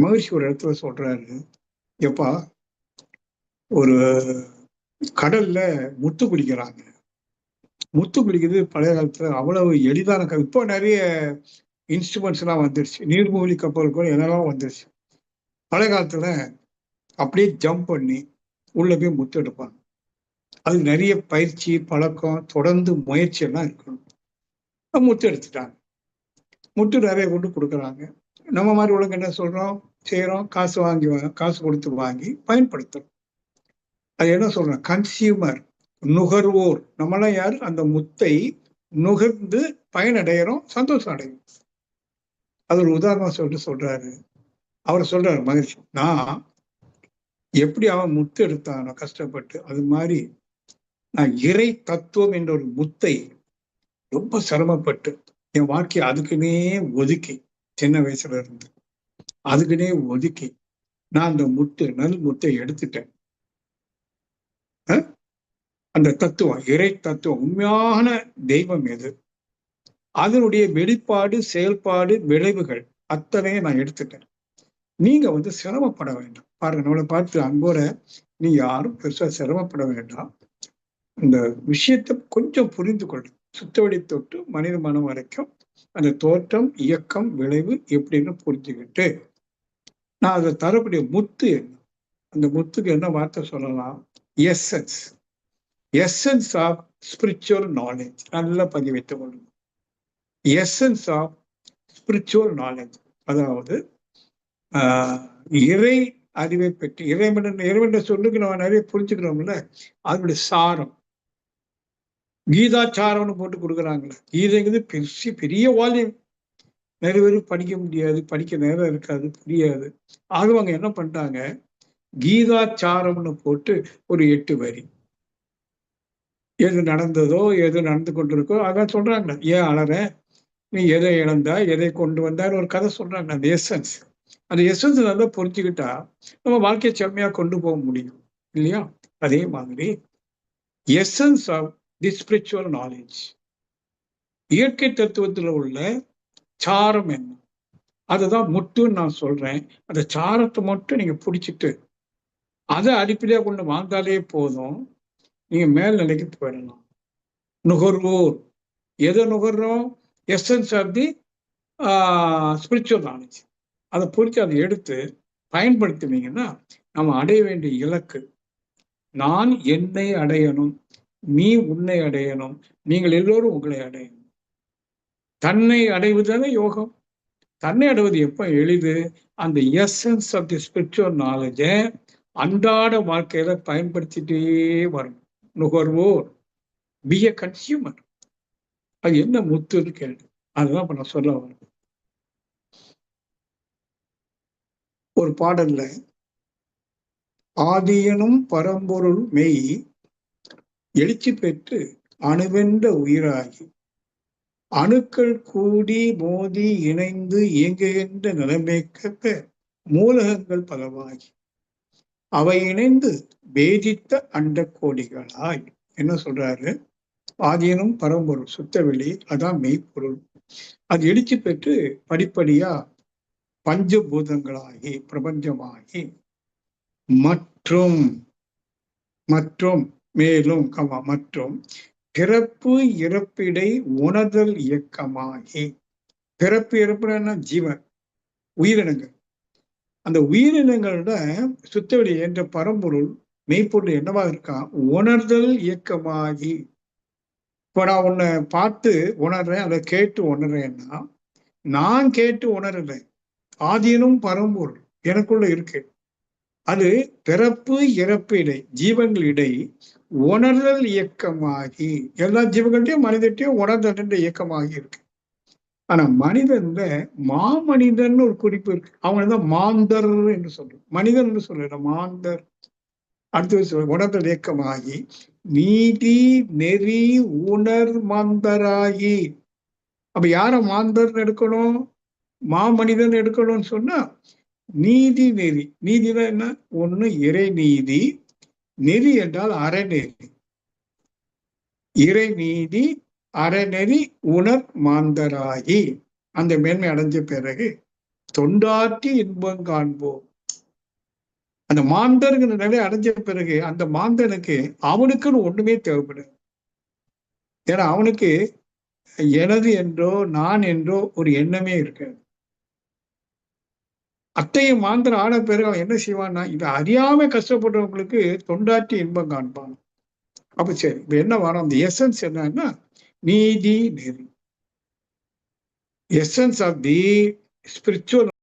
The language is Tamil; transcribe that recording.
மகிழ்ச்சி ஒரு இடத்துல சொல்றாரு, எப்பா ஒரு கடல்ல முத்து பிடிக்கிறாங்க. முத்து பிடிக்கிறது பழைய காலத்துல அவ்வளவு எளிதான இப்போ நிறைய இன்ஸ்ட்ருமெண்ட்ஸ் எல்லாம் வந்துருச்சு. நீர்மூழ்கி கப்பல் கூட என்னெல்லாம் வந்துருச்சு. பழைய காலத்துல அப்படியே ஜம்ப் பண்ணி உள்ள போய் முத்து எடுப்பாங்க. அது நிறைய பயிற்சி, பழக்கம், தொடர்ந்து முயற்சி எல்லாம் இருக்கணும். முத்து எடுத்துட்டாங்க. முத்து நிறைய கொண்டு கொடுக்குறாங்க. நம்ம மாதிரி உலகம் என்ன சொல்றோம், செய்யறோம், காசு கொடுத்து வாங்கி பயன்படுத்துறோம். அது என்ன சொல்றோம், கன்சியூமர், நுகர்வோர். நம்மளாம் யாரு, அந்த முத்தை நுகர்ந்து பயனடைகிறோம், சந்தோஷம் அடையும். அது ஒரு உதாரணம் சொல்றாரு. அவர் சொல்றாரு மகிழ்ச்சி, நான் எப்படி அவன் முத்து எடுத்தானோ கஷ்டப்பட்டு, அது மாதிரி நான் இறை தத்துவம் என்ற ஒரு முத்தை ரொம்ப சிரமப்பட்டு என் வாழ்க்கையை அதுக்குன்னே ஒதுக்கி, சின்ன வயசுல இருந்து அதுக்குன்னே ஒதுக்கி நான் அந்த நல் முத்தை எடுத்துட்டேன். அந்த தத்துவம், இறை தத்துவம், உண்மையான தெய்வம் எது, அதனுடைய வெளிப்பாடு, செயல்பாடு, விளைவுகள் அத்தனையும் நான் எடுத்துட்டேன். நீங்க சிரமப்பட வேண்டாம். பாருங்க, நம்மளை பார்த்து அன்போட, நீ யாரும் பெருசா சிரமப்பட வேண்டாம். இந்த விஷயத்தை கொஞ்சம் புரிந்து கொள்ளும். சுத்தவெளி தொட்டு மனித மனம் வரைக்கும் அந்த தோற்றம், இயக்கம், விளைவு எப்படின்னு புரிஞ்சுக்கிட்டு, நான் அதை தரக்கூடிய முத்து என்ன, அந்த முத்துக்கு என்ன வார்த்தை சொல்லலாம், essence. Essence of spiritual knowledge. நல்லா பதிவைத்துக் கொள்ளும். எசன்ஸ் ஆஃப் ஸ்பிரிச்சுவல் நாலேஜ், அதாவது இறை அறிவை பற்றி, இறைவன் சொல்லுக்கு நம்ம நிறைய புரிஞ்சுக்கிறோம்ல, அதனுடைய சாரம். கீதாச்சாரம்னு போட்டு கொடுக்குறாங்களே, கீதைங்கிறது பெரிய வால்யூம், நிறைய பேருக்கு படிக்க முடியாது, படிக்க நேரம் இருக்காது, புரியாது. ஆகவங்க என்ன பண்ணிட்டாங்க, கீதாச்சாரம்னு போட்டு ஒரு 8 வரி, எது நடந்ததோ எது நடந்து கொண்டிருக்கோ அதான் சொல்றாங்க. ஏன் அழற, நீ எதை இழந்தா, எதை கொண்டு வந்தான்னு ஒரு கதை சொல்றாங்க. அந்த எசன்ஸ், அந்த எசன்ஸ் நல்லா புரிஞ்சுக்கிட்டா நம்ம வாழ்க்கையை செம்மையா கொண்டு போக முடியும் இல்லையா? அதே மாதிரி essence of the spiritual knowledge, இயற்கை தத்துவத்தில் உள்ள சாரம் என்ன, அதுதான் முட்டுன்னு நான் சொல்றேன். அந்த சாரத்தை மட்டும் நீங்க பிடிச்சிட்டு அதை அடிப்படையா கொண்டு வாழ்ந்தாலே போதும், நீங்க மேல்நிலைக்கு போயிடலாம். நுகர்வோர், எதை நுகர்றோம், essence of the spiritual knowledge. அதை புரிச்சு அதை எடுத்து பயன்படுத்துவீங்கன்னா நம்ம அடைய வேண்டிய இலக்கு, நான் என்னை அடையணும், நீ உன்னை அடையணும், நீங்கள் எல்லோரும் உங்களை அடையணும். தன்னை அடைவதுதானே யோகம். தன்னை அடைவது எப்ப எளிது, அந்த எசன்ஸ் ஆஃப் தி ஸ்பிரிச்சுவல் நாலேஜை அன்றாட வாழ்க்கையில பயன்படுத்திட்டே வரும். நுகர்வோர், பி எ கன்சியூமர். அது என்ன முத்துன்னு கேள்வி, அதுதான் இப்ப நான் சொல்ல வரேன். ஒரு பாடல்ல, ஆதியனும் பரம்பொருள் மெய் எழுச்சி பெற்று அணுவென்ற உயிராகி அணுக்கள் கூடி மோதி இணைந்து இயங்குகின்ற நிலைமைக்க மூலகங்கள் பலவாகி அவை இணைந்து பேதித்த அண்ட கோடிகளாய். என்ன சொல்றாரு, ஆதியனும் பரம்பொருள் சுத்தவெளி, அதான் மெய்ப்பொருள், அது எழுச்சி பெற்று படிப்படியா பஞ்சபூதங்களாகி பிரபஞ்சமாகி மற்றும் மற்றும் மேலும் மற்றும் பிறப்பு இறப்பிடை உணர்தல் இயக்கமாகி, பிறப்பு இறப்புனா ஜீவன், உயிரினங்கள், அந்த உயிரினங்களோட சுத்தவெளி என்ற பரம்பொருள் மெய்ப்பொருள் என்னவா இருக்கா, உணர்தல் இயக்கமாகி. இப்போ நான் உன்னை பார்த்து உணர்றேன், அதை கேட்டு உணர்றேன்னா, நான் கேட்டு உணர்றேன், ஆதீனும் பரம்பொருள் எனக்குள்ள இருக்கு. அது பிறப்பு இறப்பு இடை, ஜீவங்கள் இடை உணர்தல் இயக்கமாகி, எல்லா ஜீவங்கள்டையும் மனிதட்டையும் உணர்தல் என்ற இயக்கமாகி இருக்கு. ஆனா மனிதன்ல மாமனிதன் ஒரு குறிப்பு இருக்கு. அவங்க தான் மாந்தர் என்று சொல்றோம், மனிதன் என்று சொல்ற மாந்தர். அடுத்து உணர்தல் இயக்கமாகி நீதி நெறி உணர் மாந்தராகி. அப்ப யார மாந்தர் எடுக்கணும், மாமனிதன் எடுக்கணும்னு சொன்னா, நீதி நெறி, நீதிதான் என்ன, ஒண்ணு இறை நீதி, நெறி என்றால் அறநெறி, இறை நீதி அறநெறி உணர் மாந்தராகி. அந்த மேன்மை அடைஞ்ச பிறகு தொண்டாற்றி இன்பம் காண்போம். அந்த மாந்தருங்கிற நிலை அடைஞ்ச பிறகு அந்த மாந்தனுக்கு அவனுக்குன்னு ஒண்ணுமே தேவைப்படாது. ஏன்னா அவனுக்கு எனது என்றோ நான் என்றோ ஒரு எண்ணமே இருக்காது. அத்தைய மாந்திரம் ஆன பிறகு அவன் என்ன செய்வான்னா, இதை அறியாம கஷ்டப்படுறவங்களுக்கு தொண்டாற்றி இன்பம் காண்பான். அப்ப சரி, இப்ப என்ன வரும்? அந்த எசன்ஸ் என்னன்னா நீதி நெறி. Essence of the spiritual